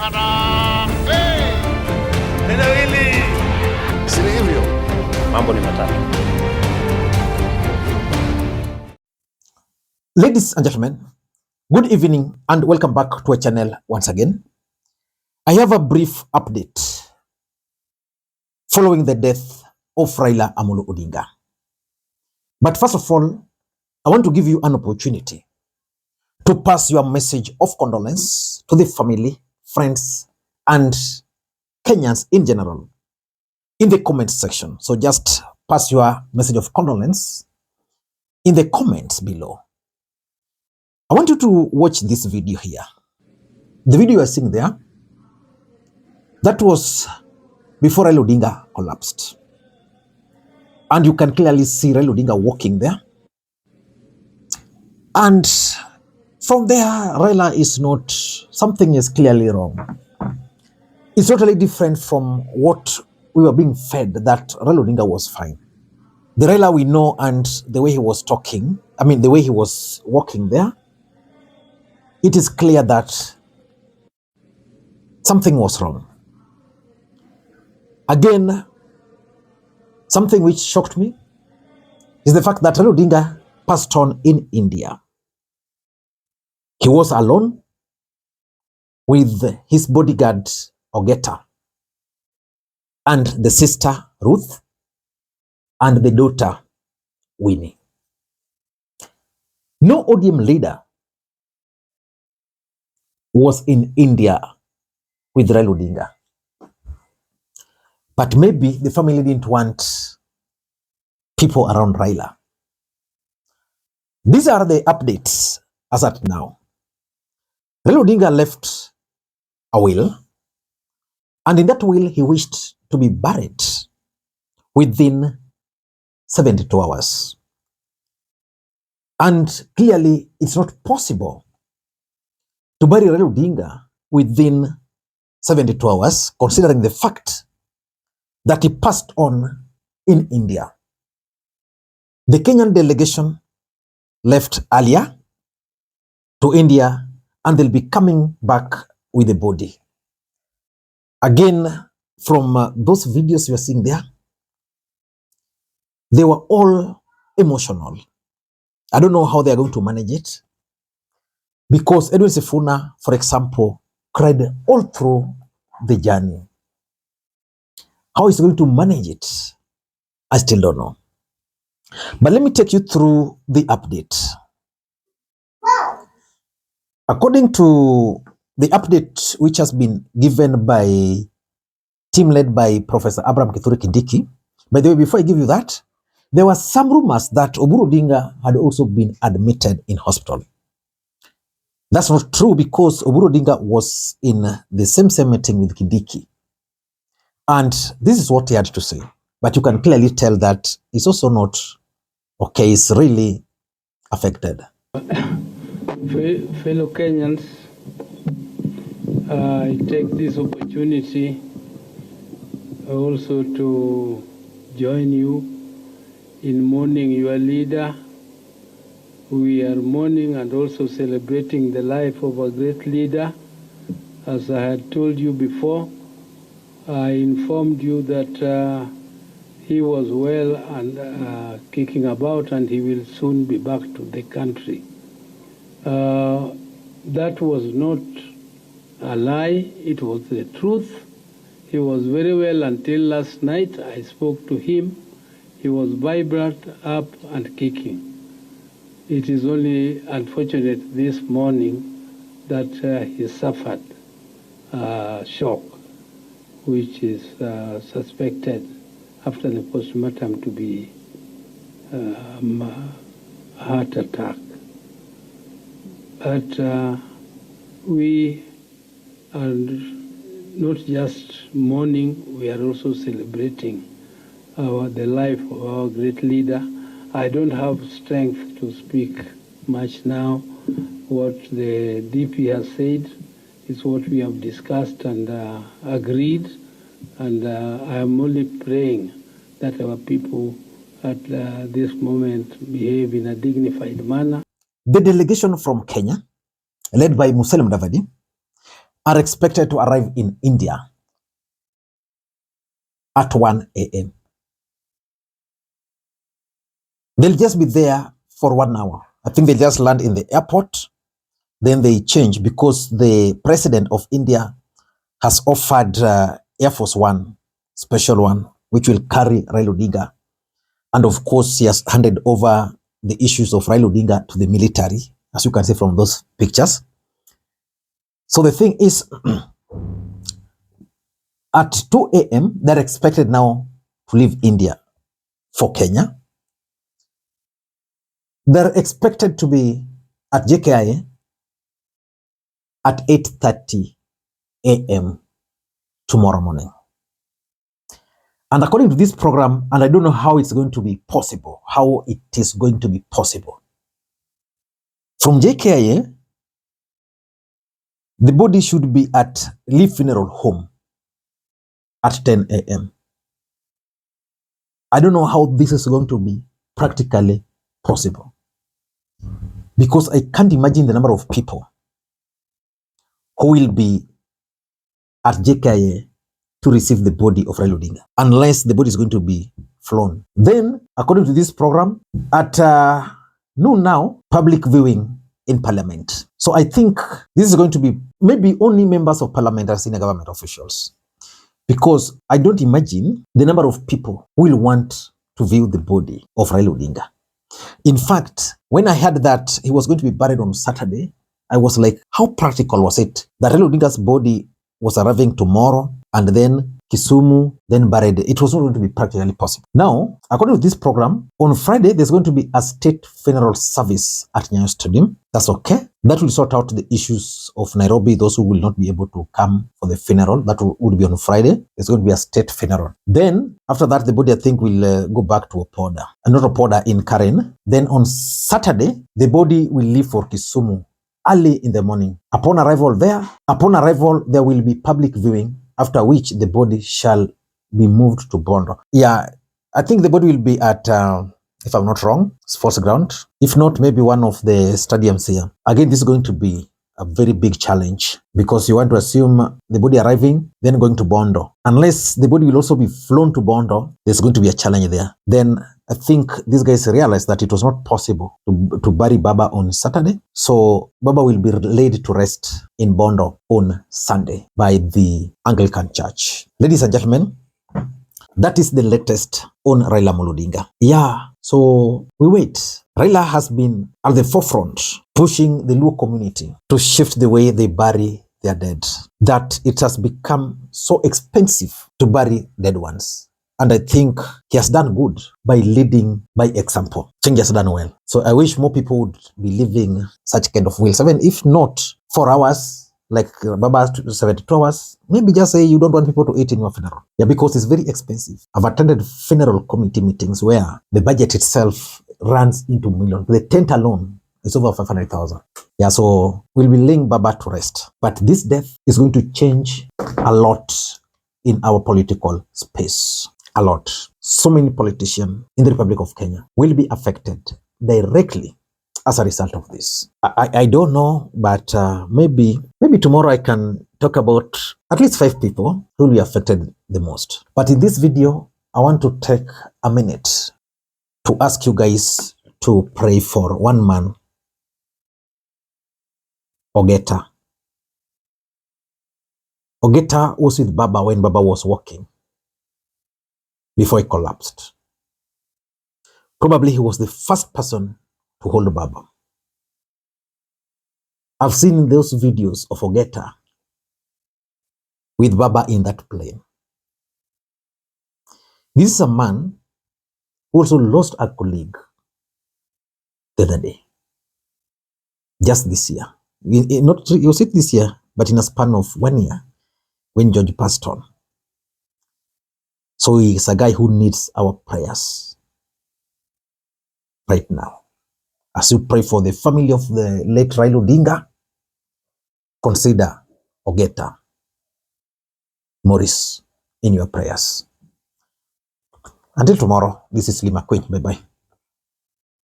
Harambee! Neno hili si hivyo, mambo ni matatu. Ladies and gentlemen, good evening and welcome back to our channel once again. I have a brief update following the death of Raila Odinga. But first of all, I want to give you an opportunity to pass your message of condolence to the family, friends, and Kenyans in general in the comment section. So just pass your message of condolence in the comments below. I want you to watch this video here. The video you are seeing there, that was before Raila Odinga collapsed. And you can clearly see Raila Odinga walking there. And from there, Raila is not, something is clearly wrong. It's totally different from what we were being fed, that Raila Odinga was fine. The Raila we know and the way he was talking, the way he was walking there, it is clear that something was wrong. Again, something which shocked me is the fact that Raila Odinga passed on in India. He was alone with his bodyguard Ogeta and the sister Ruth and the daughter Winnie. No ODM leader was in India with Raila Odinga. But maybe the family didn't want people around Raila. These are the updates as at now. Raila Odinga left a will, and in that will he wished to be buried within 72 hours. And clearly it's not possible to bury Raila Odinga within 72 hours, considering the fact that he passed on in India. The Kenyan delegation left earlier to India, and they'll be coming back with the body. Again, from those videos you are seeing there, they were all emotional. I don't know how they are going to manage it, because Edwin Sifuna, for example, cried all through the journey. How he's going to manage it, I still don't know. But let me take you through the update. According to the update which has been given by team led by Professor Abraham Kithure Kindiki, by the way, before I give you that, there were some rumors that Oburu Odinga had also been admitted in hospital. That's not true, because Oburu Odinga was in the same meeting with Kindiki. And this is what he had to say. But you can clearly tell that it's also not okay, it's really affected. Fellow Kenyans, I take this opportunity also to join you in mourning your leader. We are mourning and also celebrating the life of a great leader. As I had told you before, I informed you that he was well and kicking about, and he will soon be back to the country. That was not a lie, it was the truth. He was very well until last night. I spoke to him. He was vibrant, up and kicking. It is only unfortunate this morning that he suffered shock, which is suspected after the postmortem to be heart attack. But we are not just mourning, we are also celebrating the life of our great leader. I don't have strength to speak much now. What the DP has said is what we have discussed and agreed, and I am only praying that our people at this moment behave in a dignified manner. The delegation from Kenya, led by Musalia Mudavadi, are expected to arrive in India at 1 a.m. They'll just be there for 1 hour. I think they just land in the airport. Then they change because the president of India has offered Air Force One, special one, which will carry Raila Odinga. And of course, he has handed over the issues of Raila Odinga to the military, as you can see from those pictures. So the thing is, at 2 a.m., they're expected now to leave India for Kenya. They're expected to be at JKIA at 8:30 a.m. tomorrow morning. And according to this program, and I don't know how it's going to be possible, from JKIA, the body should be at Lee Funeral Home at 10 a.m. I don't know how this is going to be practically possible, because I can't imagine the number of people who will be at JKIA to receive the body of Raila Odinga, unless the body is going to be flown. Then, according to this program, at noon now, public viewing in Parliament. So I think this is going to be maybe only members of Parliament and senior government officials, because I don't imagine the number of people who will want to view the body of Raila Odinga. In fact, when I heard that he was going to be buried on Saturday, I was like, how practical was it that Raila Odinga's body was arriving tomorrow and then Kisumu, then buried? It was not going to be practically possible. Now, according to this program, on Friday, there's going to be a state funeral service at Nyayo Stadium. That's okay. That will sort out the issues of Nairobi, those who will not be able to come for the funeral. That would be on Friday. There's going to be a state funeral. Then, after that, the body, I think, will go back to Opoda. And not Opoda, in Karen. Then on Saturday, the body will leave for Kisumu early in the morning. Upon arrival, there will be public viewing, after which the body shall be moved to Bondo. Yeah, I think the body will be at, if I'm not wrong, sports ground. If not, maybe one of the stadiums here. Again, this is going to be a very big challenge, because you want to assume the body arriving, then going to Bondo. Unless the body will also be flown to Bondo, there's going to be a challenge there. Then I think these guys realized that it was not possible to bury Baba on Saturday. So Baba will be laid to rest in Bondo on Sunday by the Anglican Church. Ladies and gentlemen, that is the latest on Raila Odinga. Yeah, so we wait. Raila has been at the forefront pushing the Luo community to shift the way they bury their dead, that it has become so expensive to bury dead ones. And I think he has done good by leading by example. Change has done well. So I wish more people would be living such kind of wills, even if not 4 hours, like Baba 72 hours, maybe just say you don't want people to eat in your funeral. Yeah, because it's very expensive. I've attended funeral committee meetings where the budget itself runs into millions. The tent alone is over 500,000. Yeah, so we'll be laying Baba to rest. But this death is going to change a lot in our political space. A lot. So many politicians in the Republic of Kenya will be affected directly as a result of this. I don't know, but maybe tomorrow I can talk about at least 5 people who will be affected the most. But in this video, I want to take a minute to ask you guys to pray for one man, Ogeta. Ogeta was with Baba when Baba was walking before he collapsed. Probably he was the first person to hold Baba. I've seen those videos of Ogeta with Baba in that plane. This is a man who also lost a colleague the other day, just this year. Not was it this year, but in a span of 1 year, when George passed on. So he is a guy who needs our prayers right now. As you pray for the family of the late Raila Odinga, consider Ogeta Morris in your prayers. Until tomorrow, this is Lee Makwiny. Bye-bye.